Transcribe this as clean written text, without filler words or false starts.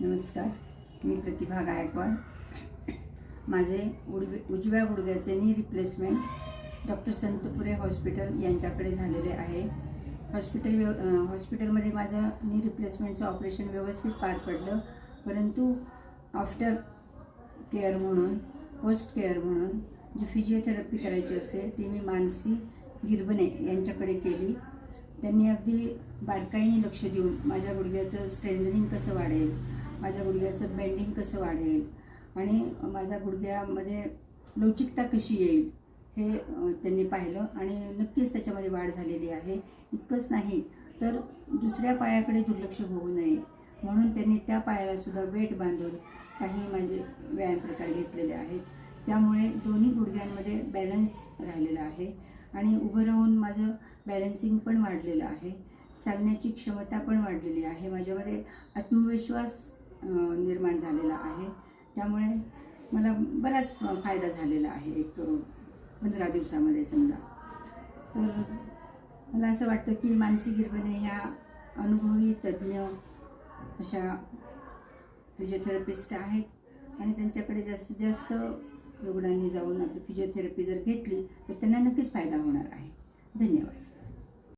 नमस्कार, मी प्रतिभा गायकवाड. माझे उजव्या गुडघ्याचे नी रिप्लेसमेंट डॉक्टर संतपुरे हॉस्पिटल यांच्याकडे झालेले आहे. हॉस्पिटलमध्ये माझं नी रिप्लेसमेंटचं ऑपरेशन व्यवस्थित पार पडलं, परंतु आफ्टर केअर म्हणून, पोस्ट केअर म्हणून जी फिजिओथेरपी करायची असते ती मी मानसी गिरबणे यांच्याकडे केली. त्यांनी अगदी बारकाईने लक्ष देऊन माझ्या गुडघ्याचं स्ट्रेंथनिंग कसं वाढेल, माझ्या गुडघ्याचं बेंडिंग कसं वाढेल आणि माझ्या गुडघ्यामध्ये लवचिकता कशी येईल हे त्यांनी पाहिलं आणि नक्कीच त्याच्यामध्ये वाढ झालेली आहे. इतकंच नाही तर दुसऱ्या पायाकडे दुर्लक्ष होऊ नये म्हणून त्यांनी त्या पायाला सुद्धा वेट बांधून काही माझे व्यायाम प्रकार घेतलेले आहेत. त्यामुळे दोन्ही गुडघ्यांमध्ये बॅलन्स राहिलेला आहे आणि उभं राहून माझं बॅलन्सिंग पण वाढलेलं आहे, चालण्याची क्षमता पण वाढलेली आहे, माझ्यामध्ये आत्मविश्वास निर्माण झालेला आहे. त्यामुळे मला बराच फायदा झालेला आहे एक 15 दिवसामध्ये समजा. तर मला असं वाटतं की मानसी गिरबणे ह्या अनुभवी तज्ज्ञ अशा फिजिओथेरपिस्ट आहेत आणि त्यांच्याकडे जास्तीत जास्त रुग्णांनी जाऊन आपली फिजिओथेरपी जर घेतली तर त्यांना नक्कीच फायदा होणार आहे. धन्यवाद.